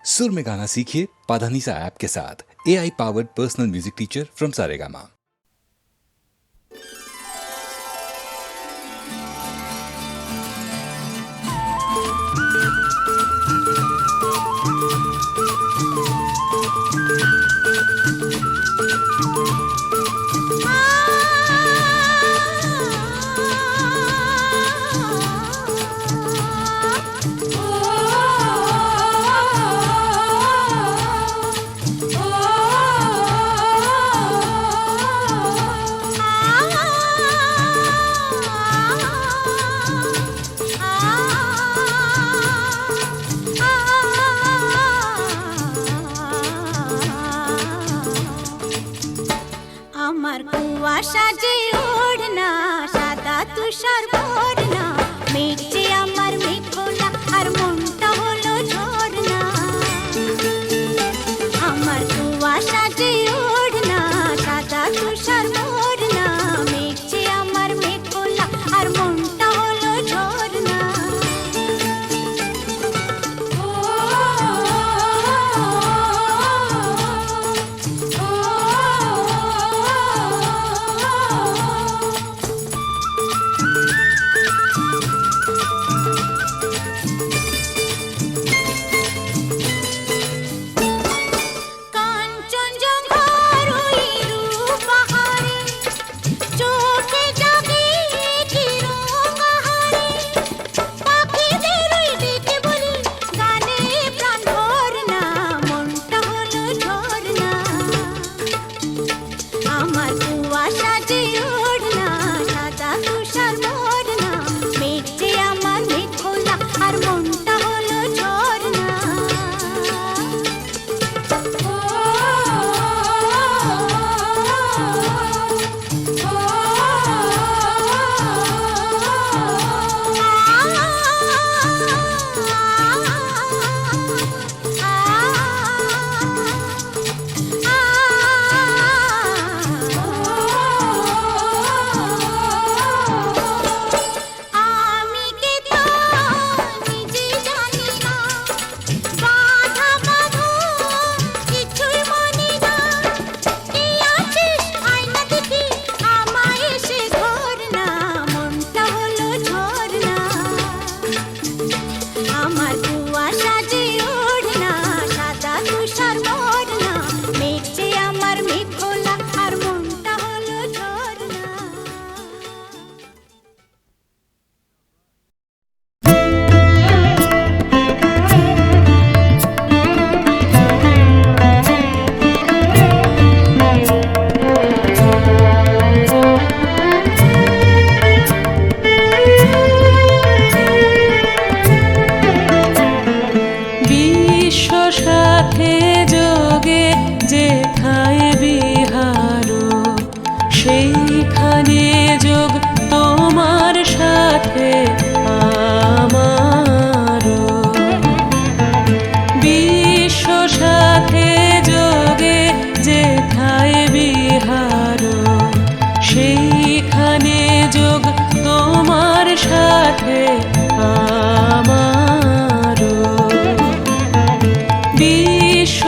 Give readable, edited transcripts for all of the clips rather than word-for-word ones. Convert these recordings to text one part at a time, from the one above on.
सुर में गाना सीखिए पाधानीसा ऐप के साथ। AI powered personal music teacher from Saregama. আমার কুয়াশা যে ওড়না সাদা তুষার ভরনা মেঘে আমার মেঘলা আর মনটা হলো ঝরনা। আমার কুয়াশা যে ওড়না সাদা তুষার ভরনা মেঘে আমার মেঘলা আর মনটা হলো ঝরনা। বিশ্ব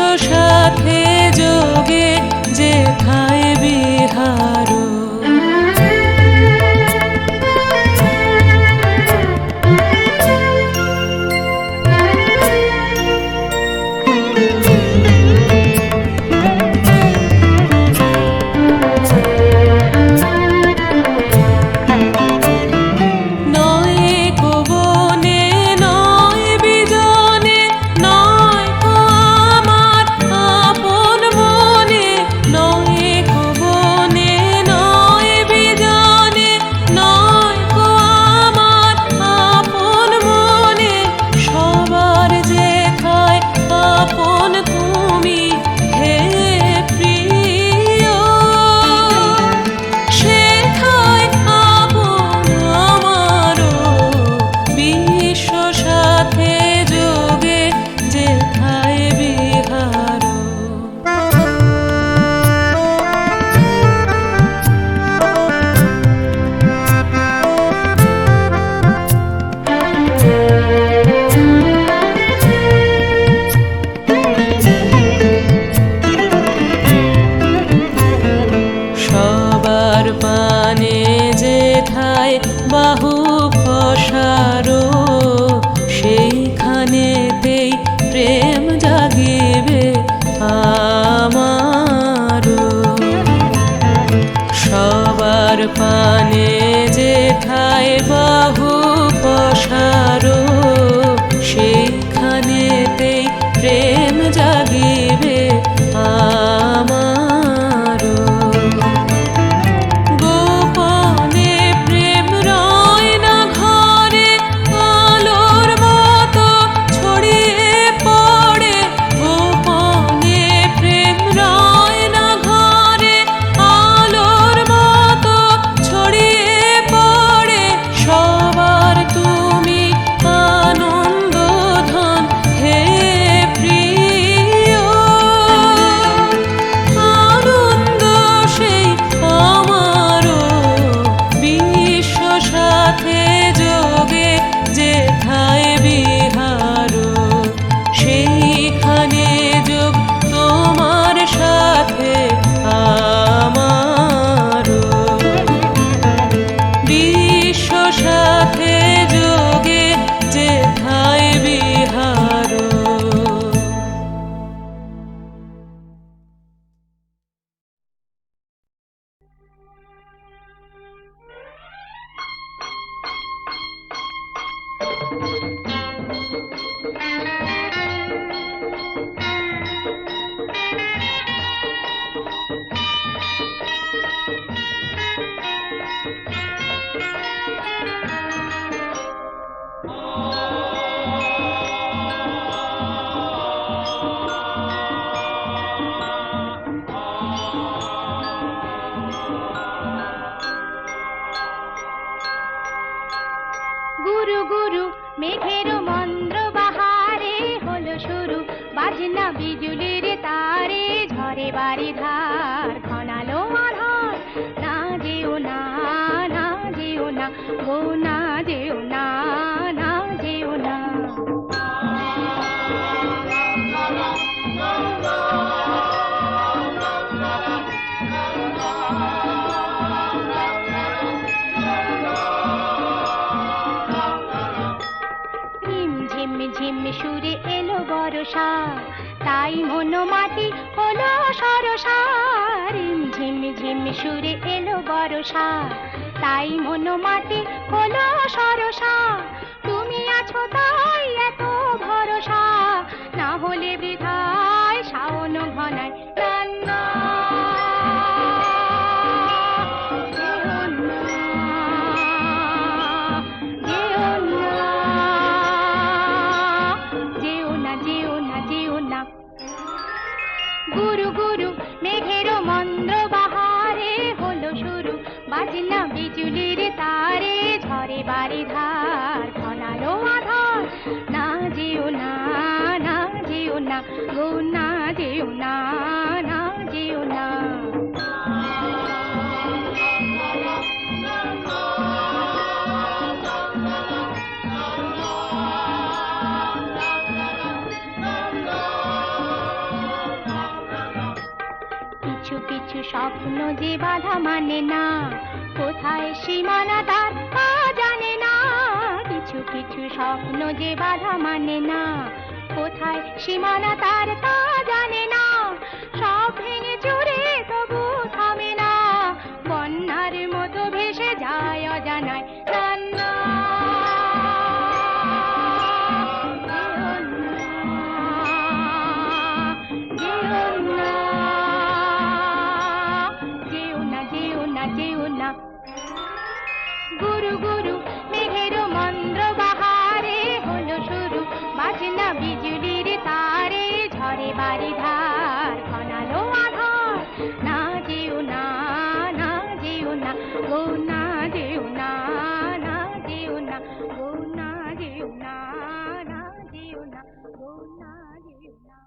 বাজনা বিজুলির তারে ঝরে বাড়ি ধার ঘনালো আধার না যেও না না যেও না গো না যেও না না যেও না ঝিম ঝিম সুরে এলো বর্ষা তাই মন মাটি হলো সরসা রিম ঝিম ঝিম সুরে এলো বর্ষা তাই মন মাটি হলো সরসা তুমি আছো তাই এত ভরসা না হলে বৃথায় শাওন ঘনায় কান্না গুরু গুরু মেঘের মন্দ্র বাহারে হলো শুরু বাজনা বিজুলির তারে ঝরে বাড়ি ধার ঘনালো আধার না যেও না না যেও না গো না যেও না না যেও না কিছু কিছু স্বপ্ন যে বাধা মানে না কোথায় সীমানা তার তা জানে না কিছু কিছু স্বপ্ন যে বাধা মানে না কোথায় সীমানা তার তা জানে না সব ভেঙে চুরে তবু থামে না বন্যার মতো ভেসে যায় অজানায় কান্না গুরু গুরু মেঘের মন্দ্র বাহারে হলো শুরু বাজনা বিজুলির তারে ঝরে বাড়ি ধার ঘনালো আধার না যেও না না যেও না গো না যেও না না যেও না গো না যেও না না যেও না গো না যেও না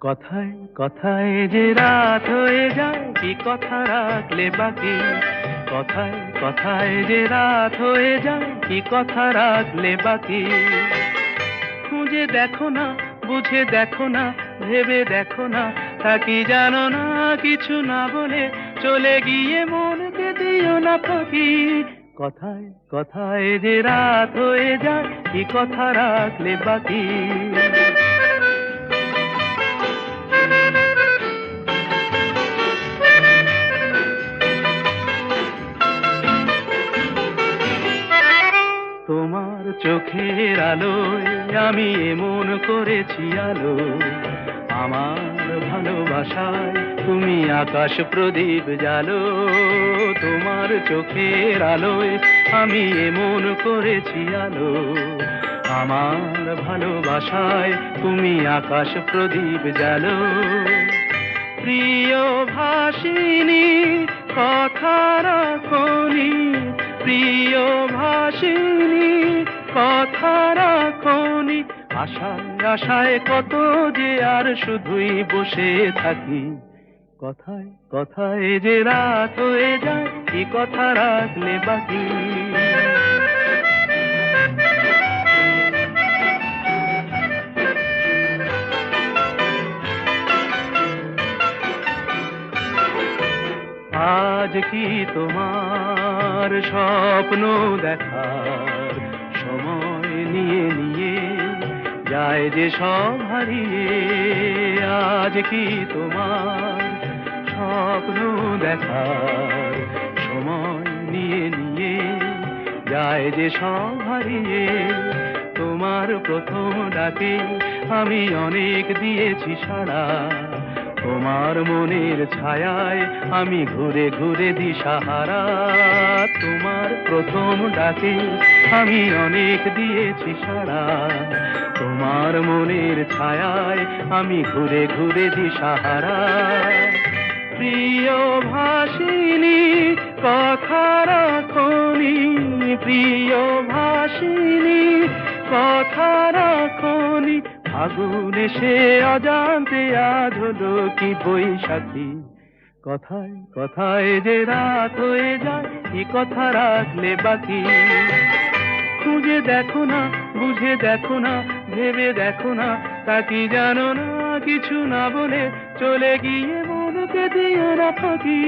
কথায় কথায় যে রাত হয়ে যায় কি কথা রাখলে বাকি কথায় কথায় যে রাত হয়ে যায় কি কথা রাখলে বাকি খুঁজে দেখো না বুঝে দেখো না ভেবে দেখো না থাকি জানো না কিছু না বলে চলে গিয়ে মনকে দিও না ফাঁকি কথায় কথায় যে রাত হয়ে যায় কি কথা রাখলে বাকি তোমার চোখের আলোয় আমি এমন করেছি আলো আমার ভালোবাসায় তুমি আকাশ প্রদীপ জ্বালো তোমার চোখের আলোয় আমি এমন করেছি আলো আমার ভালোবাসায় তুমি আকাশ প্রদীপ জ্বালো প্রিয় ভাসিনী কথা রাখনি প্রিয় ভাসিনী কথা রাখনি আশায় আশায় কত যে আর শুধুই বসে থাকি কথায় কথায় যে রাত হয়ে যায় কি কথা রাখলে বাকি আজ কি তোমার স্বপ্ন দেখার সময় নিয়ে নিয়ে যায় যে সব হারিয়ে আজ কি তোমার স্বপ্ন দেখার সময় নিয়ে নিয়ে যায় যে সব হারিয়ে তোমার প্রথম ডাকে আমি অনেক দিয়েছি সাড়া তোমার মনের ছায়ায় আমি ঘুরে ঘুরে দিশাহারা তোমার প্রথম ডাকে আমি অনেক দিয়েছি সাড়া, তোমার মনের ছায়ায় আমি ঘুরে ঘুরে দিশাহারা। প্রিয় ভাষিনী কথা রাখনি, প্রিয় ভাষিনী কথা রাখনি, আগুন এসে অজান্তে আজ হলো কি বৈশাখী। কথায় কথায় যে রাত হয়ে যায় কি কথা রাখলে বাকি। খুঁজে দেখো না, বুঝে দেখো না, ভেবে দেখো না, তা কি জানো না, কিছু না বলে চলে গিয়ে মনকে দিও না ফাঁকি।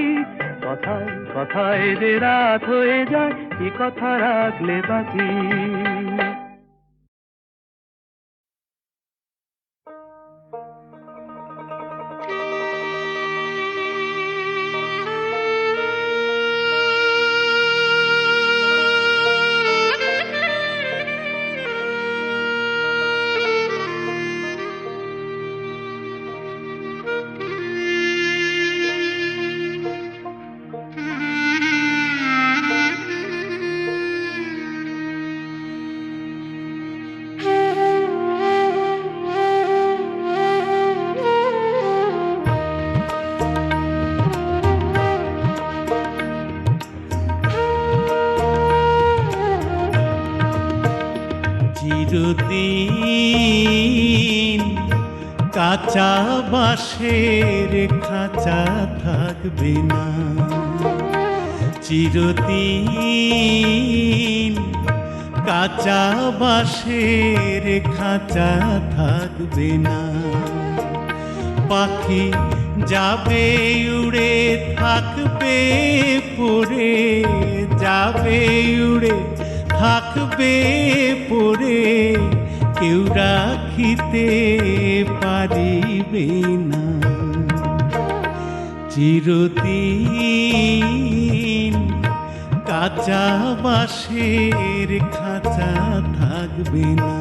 কথায় কথায় যে রাত হয়ে যায় কি কথা রাখলে বাকি। চিরদিন কাঁচা বাঁশের খাঁচা থাকবে না, চিরদিন কাঁচা বাঁশের খাঁচা থাকবে না। পাখি যাবে উড়ে থাকবে পড়ে, যাবে উড়ে থাকবে পড়ে, কেউ রাখিতে পারিবে না। চিরদিন কাঁচা বাঁশের খাঁচা থাকবে না।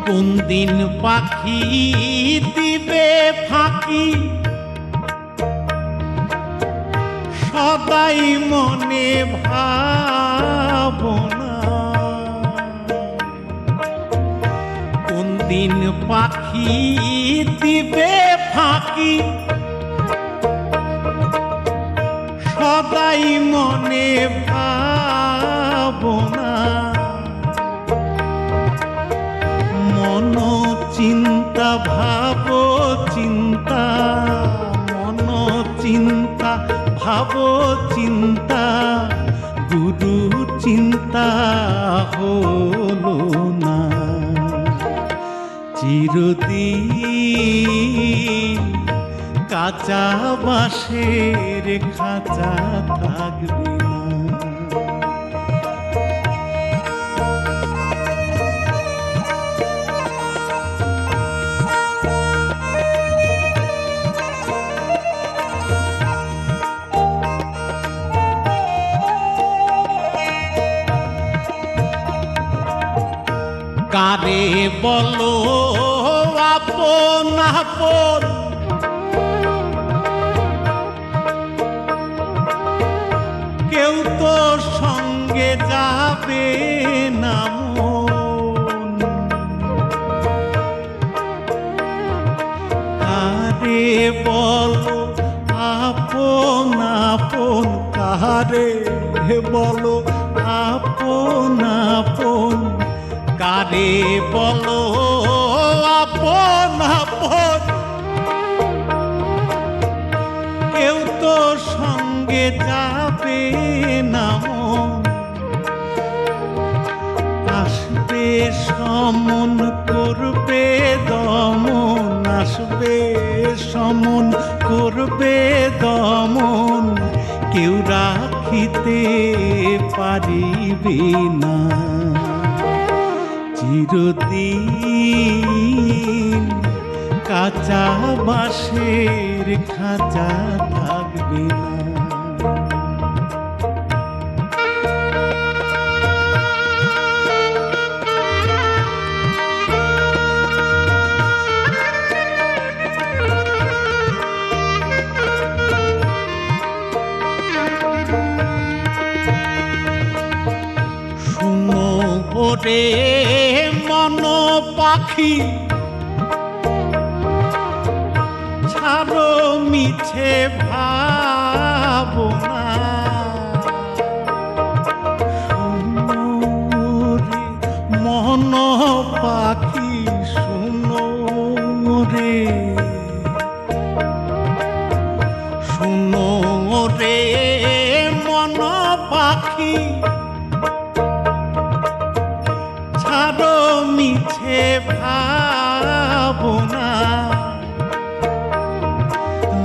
কোন দিন পাখি দিবে ফাঁকি, সদাই মনে ভাবনা। কোন দিন পাখি দিবে ফাঁকি, সদাই মনে ভাবনা। মন চিন্তা ভাব চিন্তা, মন চিন্তা ভাব চিন্তা, গুরু চিন্তা হলো না। চিরদিন কাঁচা বাঁশের খাঁচা থাকবে না। কারে বলো আপন আপন, কেউ তো সঙ্গে যাবে না মন। কারে বলো আপন আপন, কারে বলো আপন আপন, কারে বলো আপন আপন, কেউ তো সঙ্গে যাবে না মন। আসবে সমন করবে দমন, আসবে সমন করবে দমন, কেউ রাখিতে পারিবে না। চিরদিন কাঁচা বাঁশের খাঁচা থাকবে থাকবে না। শুনো ওরে মন পাখি, ছাড়ো মিছে ভাবনা। শুনো রে মন পাখি, শুনো রে, শুনো রে মন পাখি, ছাড়ো মিছে ভাবনা।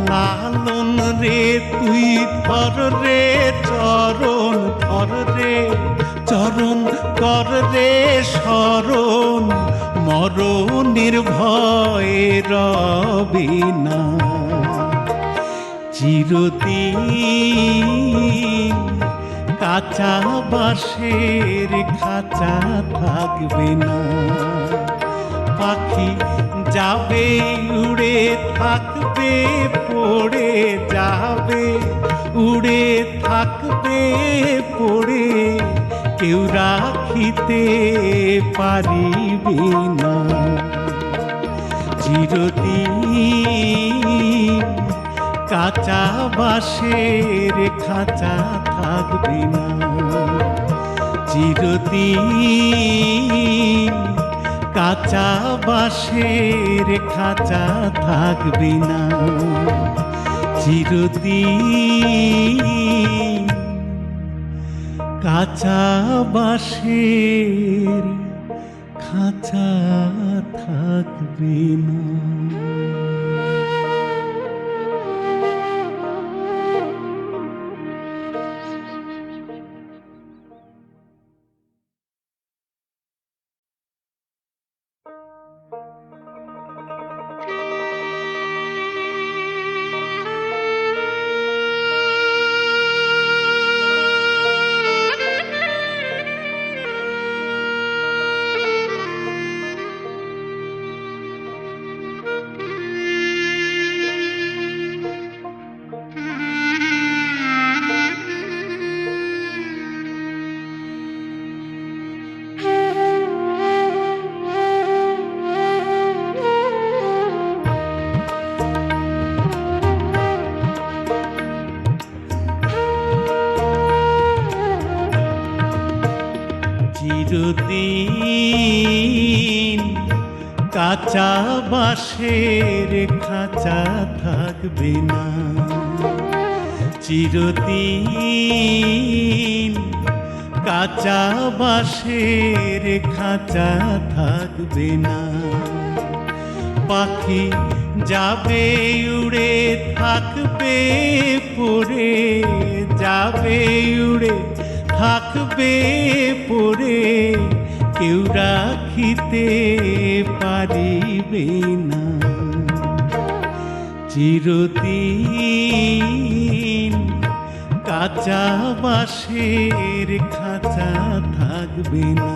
লালন রে তুই ধর রে চরণ, ধর রে চরণ, কর রে শরণ, মরণের ভয়ে রবি না। চিরদিন কাঁচা বাঁশের খাঁচা থাকবে না। পাখি যাবে উড়ে থাকবে পড়ে যাবে, উড়ে থাকবে পড়ে, কেউ রাখিতে পারিবে না। চিরদিন কাঁচা বাঁশের খাঁচা থাকবে না। চিরদিন কাঁচা বাঁশের খাঁচা থাকবে না। চিরদিন কাঁচা বাঁশের খাঁচা থাকবে না। চিরদিন কাঁচা বাঁশের খাঁচা থাকবে না। চিরদিন কাঁচা বাঁশের খাঁচা থাকবে না। পাখি যাবে উড়ে থাকবে পড়ে যাবে, উড়ে থাকবে পড়ে, কেউ রাখিতে পারিবে না। চিরদিন কাঁচা বাঁশের খাঁচা থাকবে না।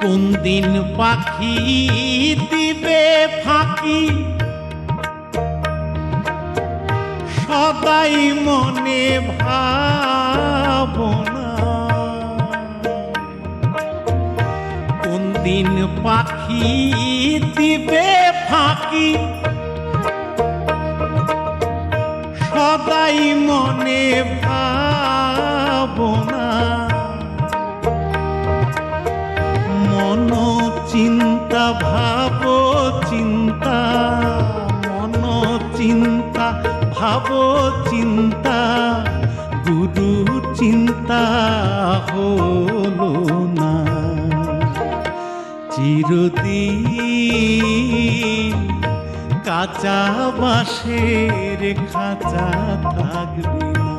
কোন দিন পাখি দিবে ফাঁকি, সদাই মনে ভাবনা। কোন দিন পাখি দিবে ফাঁকি, সদাই মনে ভাবনা। মন চিন্তা ভাব চিন্তা, মন চিন্তা ভাব চিন্তা, গুরু চিন্তা হলো না। চিরদিন কাঁচা বাঁশের খাঁচা থাকবে না।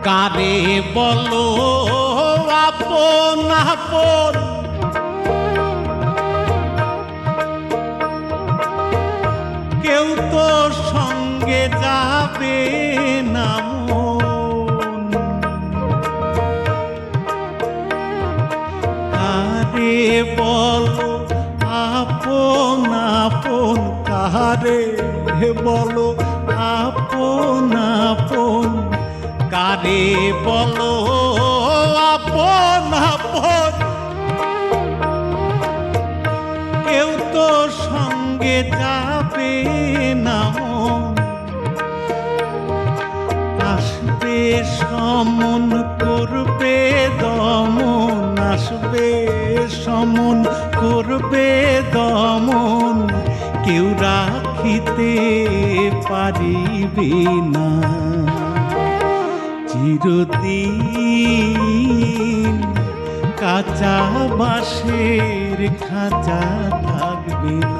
কারে বলো আপন আপন, কেউ তো সঙ্গে যাবে না মন। কারে বলো আপন আপন, কারে বলো আপন আপন, কারে বলো আপন আপন, কেউ তো সঙ্গে যাবে না মন। আসবে সমন করবে দমন, আসবে সমন করবে দমন, কেউ রাখিতে পারিবে না। চিরদিন কাঁচা বাঁশের খাঁচা থাকবে না।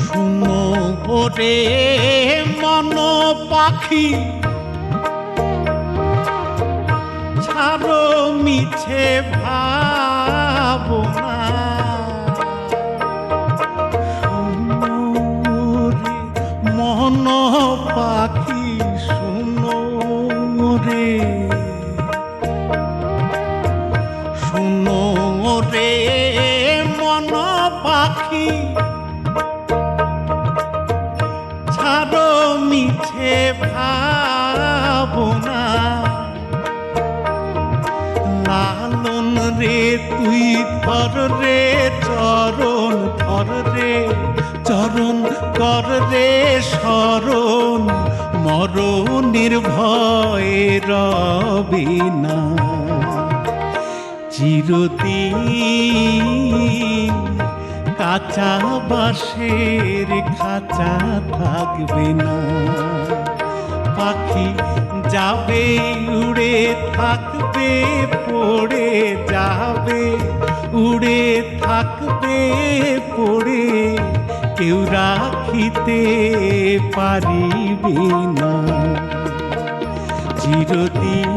শুনো ওরে মন পাখি, ছাড়ো মিছে ভাবনা। শুনো রে মন পাখি, শুনো রে, শুনো রে মন পাখি, ছাড়ো মিছে ভাবনা। লালন রে তুই ধর রে চরণ, ধর রে চরণ, কর রে শরণ, মরণের ভয়ে রবি না। চিরদিন কাঁচা বাঁশের খাঁচা থাকবে না। পাখি যাবে উড়ে থাকবে পড়ে যাবে, উড়ে থাকবে পড়ে, কেউ রাখিতে পারিবে না। চিরদিন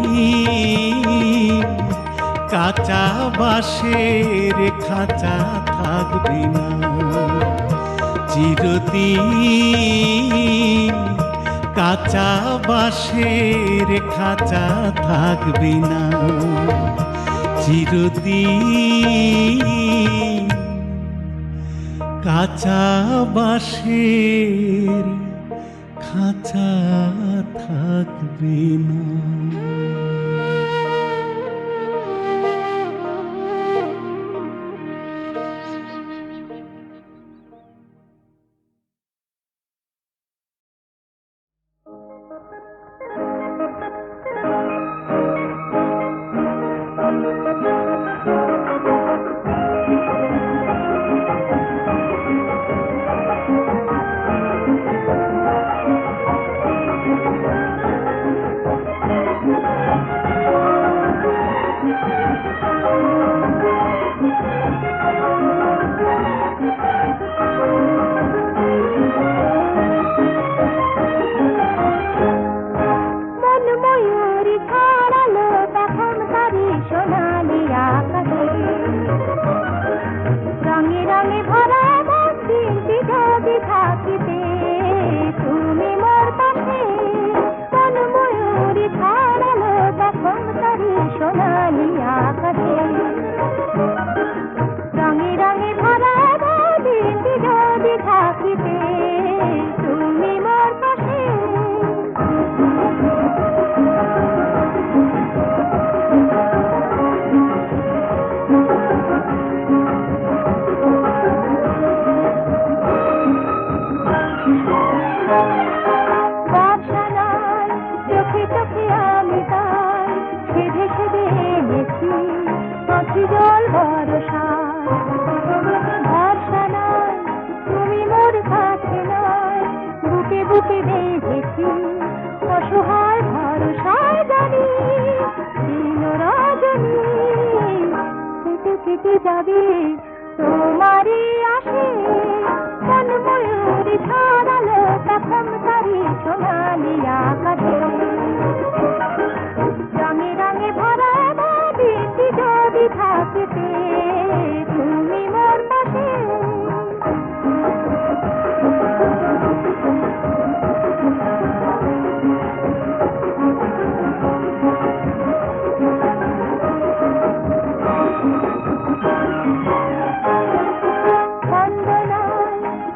কাঁচা বাঁশের খাঁচা থাকবে না। চিরদিন কাঁচা বাঁশের খাঁচা থাকবে না। চিরদিন কাঁচা বাঁশের খাঁচা থাকবে না। সকল ভরসা ভরসা নয় তুমি মোর কাছে নয় বুকে বুকে বেঁধেছি অসহায় ভরসায় জানি দিন রজনী কেটে কেটে যাবে তোমারই আসে মন ময়ূরী ছড়ালো তখন তারি সোনালি আকাশে রঙে রঙে ভরা দিনটি যদি থাকিতে তুমি মোর পাশে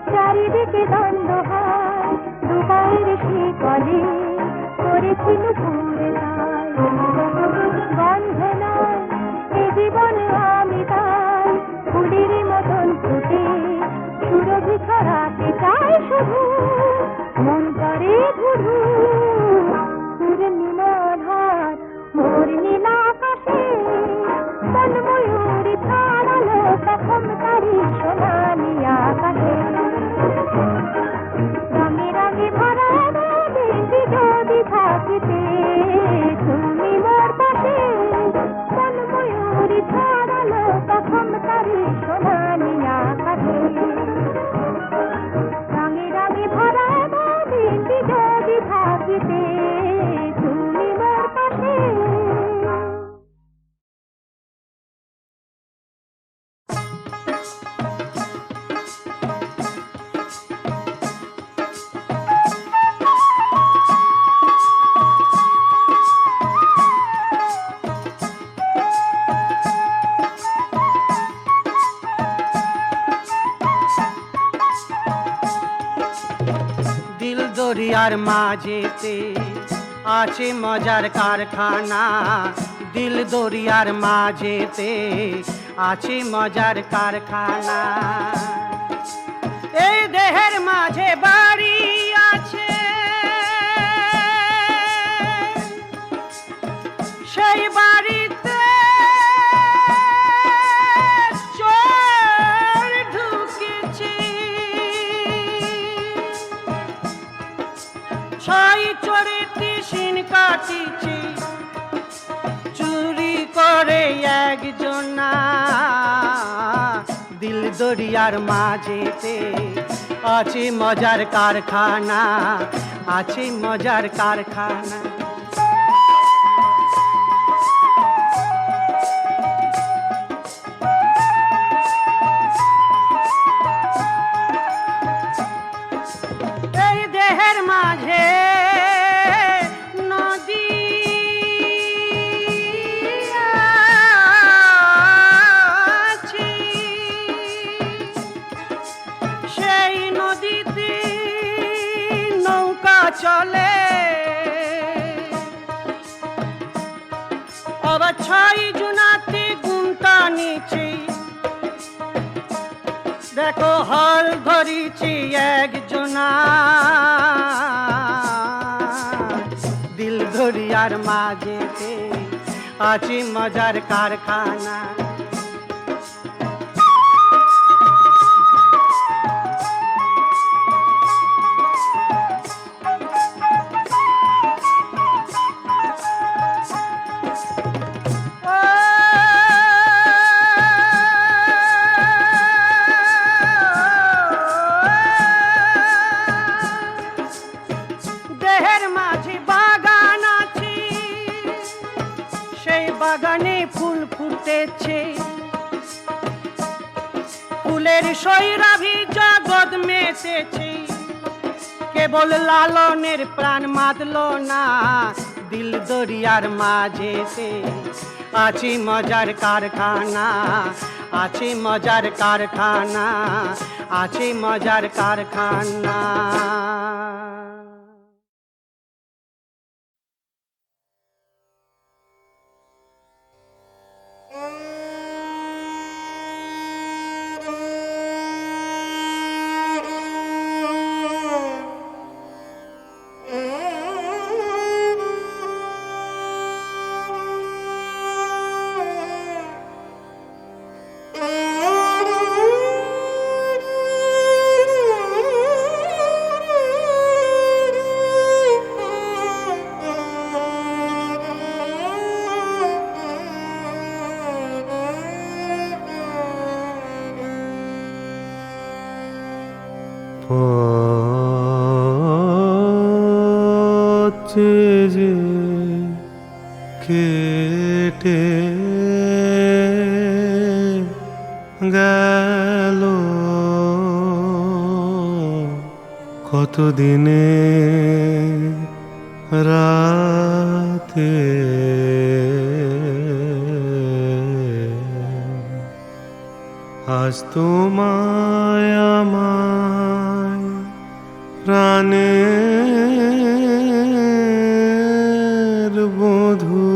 চারিদিকে দ্বন্দ্ব হয় দুপায়ের শিকলে করেছিল পুরে গন্ধ নয় এ জীবনে আমি তাই ফুলের মতন ফুটে সুরভি ছড়াতে চাই শুধু মন করে ধুধু পূর্ণিমা ধার মোর নীল আকাশে মন ময়ূরী ছড়ালো তখন তারি সোনালি আকাশে রঙে রঙে ভরা দিনটি যদি থাকিতে তুমি মোর পাশে মন ময়ূরী ছড়ালো তখন তারি সোনালি আকাশে রঙে রঙে ভরা দিনটি যদি থাকিতে তুমি মোর পাশে দিল দরিয়ার মাঝেতে আছে মজার কারখানা দিল দরিয়ার মাঝেতে আছে মজার কারখানা এই দেহের মাঝে বাড়ি আছে সেই বাড়িতে চোর ঢুকেছে ছাই চড়ে টিসিন কাটিছে চুরি করে একজনা দিল দরিয়ার মাঝেতে আছে মজার কারখানা আছে মজার কারখানা এই দেহের মাঝে নদী আছে সেই নদীতে নৌকা চলে আবার ছয় জুনাতে গুনটা নিচে দেখো হল ধরিছি একজনা দিল দরিয়ার মাঝেতে আছে মজার কারখানা দেহের মাঝে বাগান আছে সেই বাগানে ফুল ফুটেছে ফুলের সৈরাভি জগৎ মেতেছে কেবল লালনের প্রাণ মাতল না দিল দরিয়ার মাঝেতে আছে মজার কারখানা আছে মজার কারখানা আছে মজার কারখানা পথে যে কেটে গেল কতদিনে রাতে আজ তোমায় আমায় প্রাণের বধূ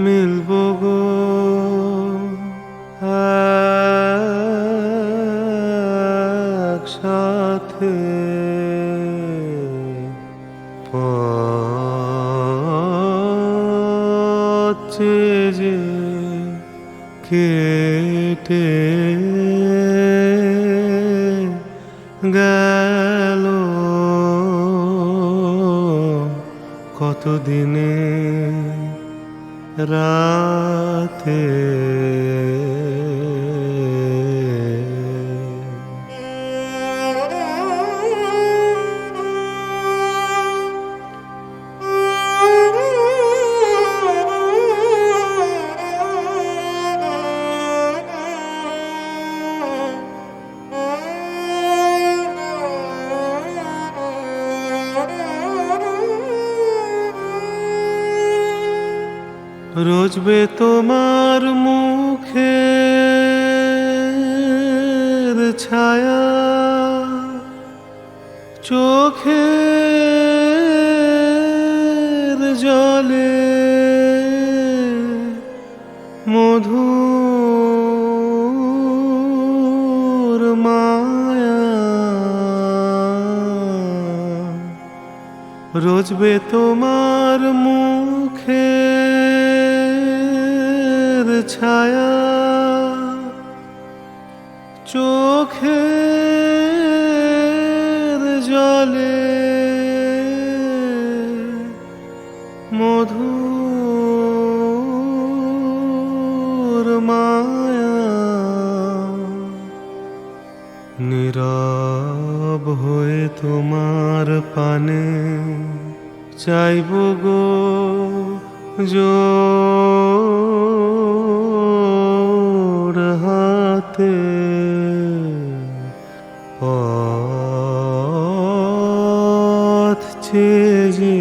মিলব গো একসাথে পথে যে কেটে গেল কতদিনে রাতে রোজবে তোমার মুখের ছায়া চোখের জলে মধুর মায়া রোজবে তোমার মুখের ছায়া চোখের জলে মধুর মায়া নীরব হয়ে তোমার পানে চাইব গো জোড় হাতে পথ যে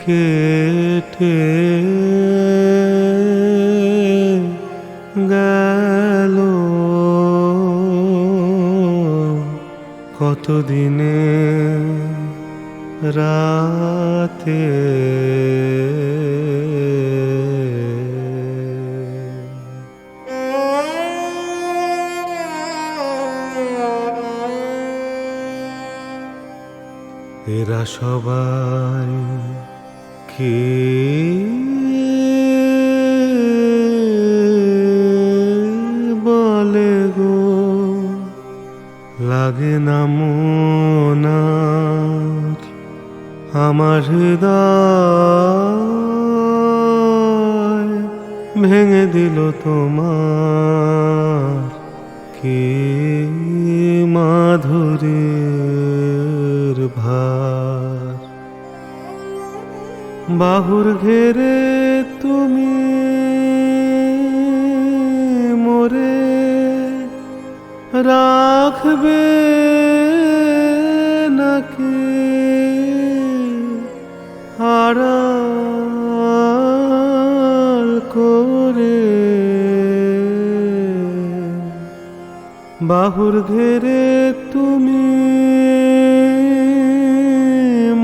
কেটে গেল কতদিনে রাতে এরা সবাই কি বলে গো লাগে না মোনার আমার হৃদয় ভেঙে দিল তোমার কি মাধুরীর ভার বাহুর ঘেরে তুমি মোরে রাখবে নাকি আড়াল করে বাহুর ঘেরে তুমি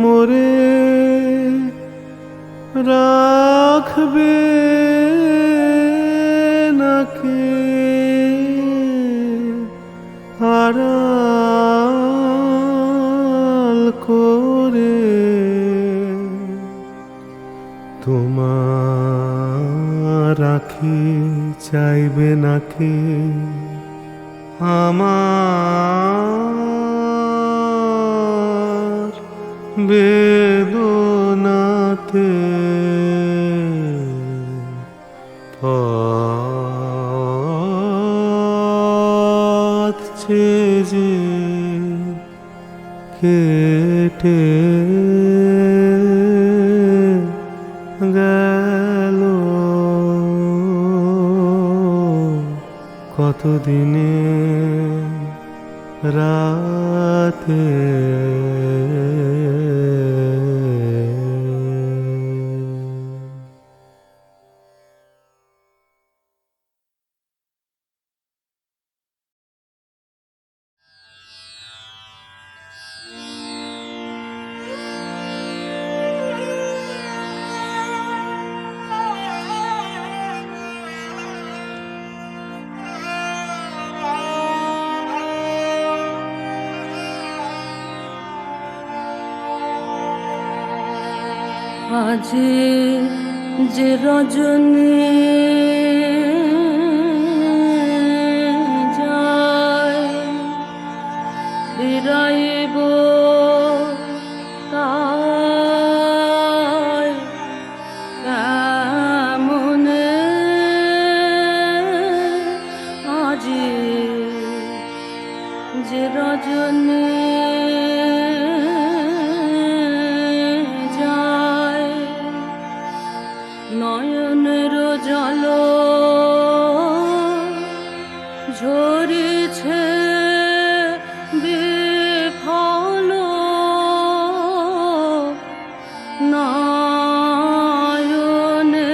মোরে রাখবে নাকি আড়াল করে তোমার রাখি চাইবে নাকি আমার বেদনাতে আছে যে কেটে গেল কতদিনে রাতে আজ যে রজনী যায় ফিরাইব তাই কেমনে আজ যে রজনী নয়নের জল ঝরিছে বিফল নয়নে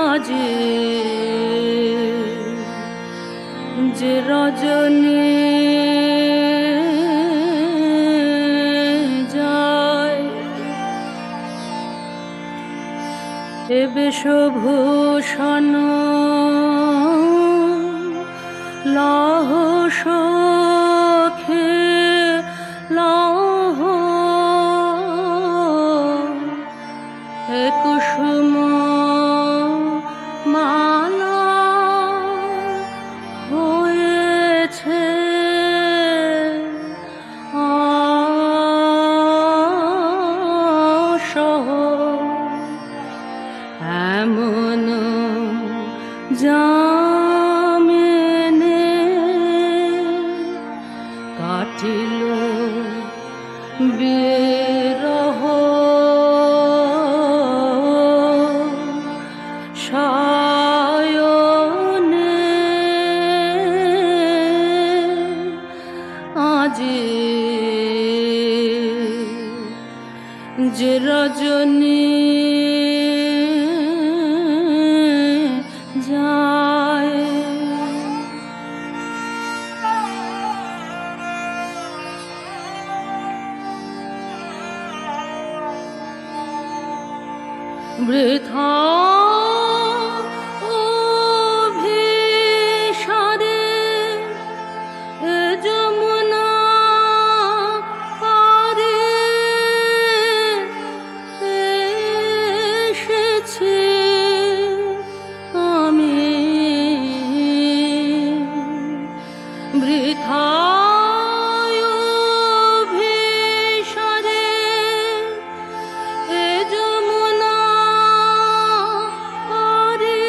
আজি যে রজনী এ বেশভূষণ লহ সখে লহ এ কুসুম মালা হয়েছে এমন জামিনে কাটিল বিরহ সায়নে আজি যে রজনী যায় বৃথা অভিসারে এ যমুনা পারে এসেছি আমি বৃথা অভিসারে এ যমুনা পারে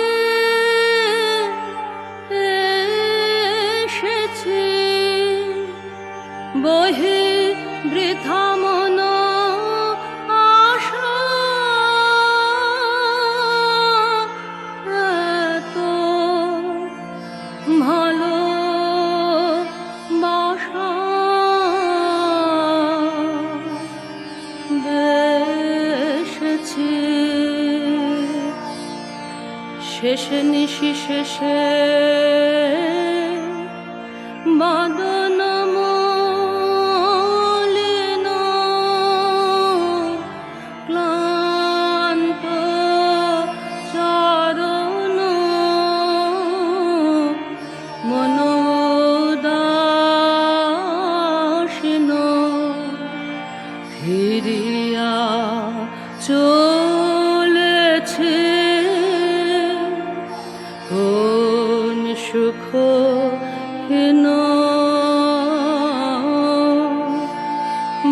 এসেছি বহে বৃথা মন আশা এত ভালো বাসা বেসেছি শেষে নিশি শেষে বাদন মলিন ক্লান্ত চরণ মনোদাসীন ফিরিয়া চলেছে কোন সুখহীন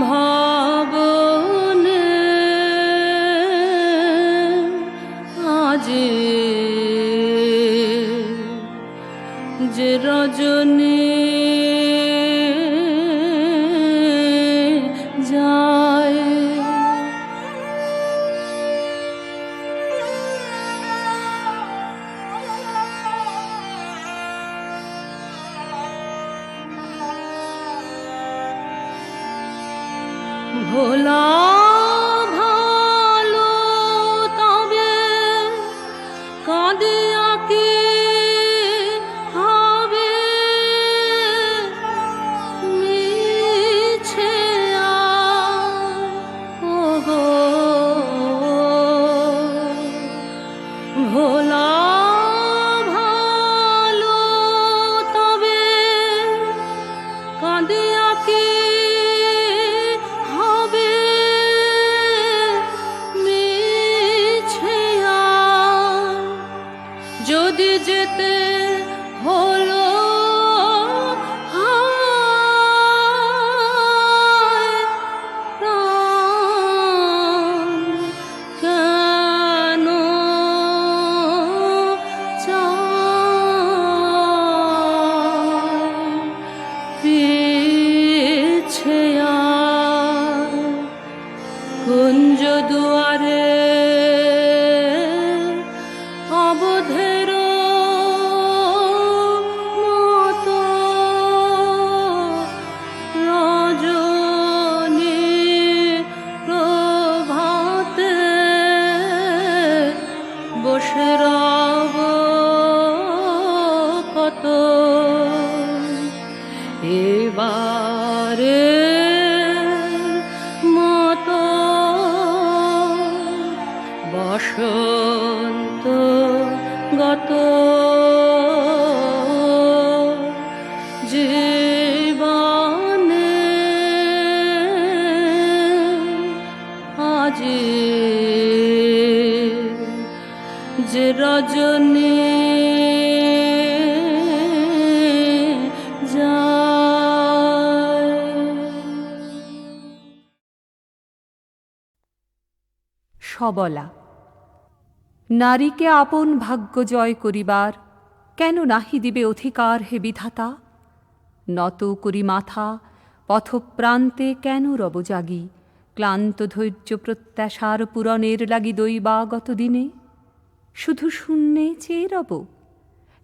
ভাবনে আজি যে রজনী যায় ভোলা ভালো তবে কাঁদে আঁকে হবে মিছে ওগো ভোলা ভালো তবে কাঁদে আঁকে হবে মিছে যদি যেতে হলো হায় প্রাণ কেন চায় পিছে কুঞ্জ দুয়ারে অবধের মতো রজনী প্রভাতে বসে রব কত এবারে মতো বসন্ত গত জীবনে আজি যে রজনী সবলা নারীকে আপন ভাগ্য জয় করিবার কেন নাহি দিবে অধিকার হে বিধাতা নত করি মাথা পথপ্রান্তে কেন রব জাগি ক্লান্ত ধৈর্য প্রত্যাশার পূরণের লাগি দৈবাগত দিনে শুধু শূন্যে চেয়ে রব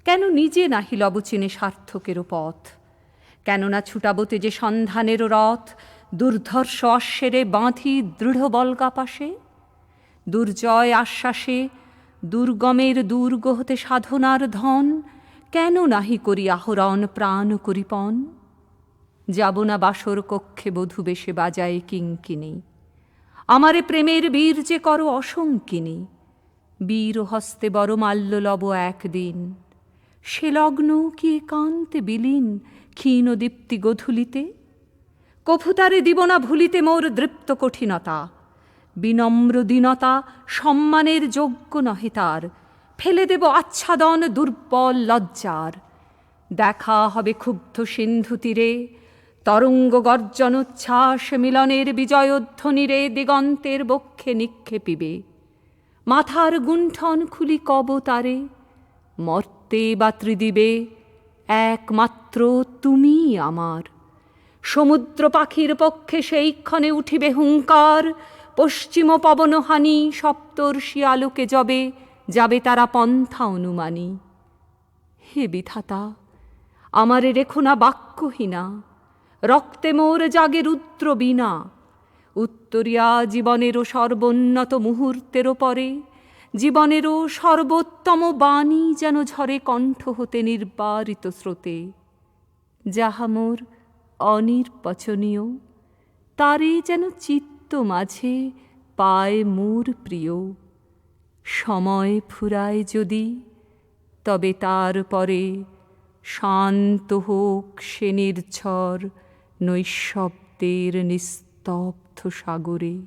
কেন নিজে নাহি লব চিনে সার্থকেরও পথ কেননা ছুটাবতে যে সন্ধানেরও রথ দুর্ধর্ষ অশ্বেরে বাঁধি দৃঢ় বলগাপাশে দুর্জয় আশ্বাসে দুর্গমের দুর্গ হতে সাধনার ধন কেন নাহি করি আহরণ প্রাণ করিপন যাব না বাসর কক্ষে বধূ বেশে বাজায় কিঙ্কিনি আমারে প্রেমের বীর যে করো অসঙ্কিনী বীর হস্তে বড় মাল্য লব একদিন সে লগ্ন কি একান্তে বিলীন ক্ষীণ দীপ্তি গধূলিতে কফুতারে দিব না ভুলিতে মোর দৃপ্ত কঠিনতা বিনম্র দীনতা সম্মানের যোগ্য নহে তার ফেলে দেব আচ্ছাদন দুর্বল লজ্জার দেখা হবে ক্ষুব্ধ সিন্ধু তীরে তরঙ্গ গর্জনোচ্ছ্বাস মিলনের বিজয়োধ্বনিরে দিগন্তের বক্ষে নিক্ষেপিবে মাথার গুণ্ঠন খুলি কব তারে মর্তে বা ত্রিদিবে একমাত্র তুমি আমার সমুদ্র পাখির পক্ষে সেইক্ষণে উঠিবে হুঙ্কার পশ্চিম পবনহানি সপ্তর্ষি আলোকে যবে যাবে তারা পন্থা অনুমানী হে বিধাতা আমারে রেখো না বাক্যহীনা রক্তে মোর জাগে রুদ্র বীণা উত্তরিয়া জীবনেরও সর্বোন্নত মুহূর্তেরও পরে জীবনেরও সর্বোত্তম বাণী যেন ঝরে কণ্ঠ হতে নির্বারিত স্রোতে যাহা মোর অনির্বচনীয় তারে যেন চিত্ত মাঝে পায় মোর প্রিয় সময় ফুরায় যদি তবে তার পরে শান্ত হোক সে নির্ঝর নৈঃশব্দের নিস্তব্ধ সাগরে।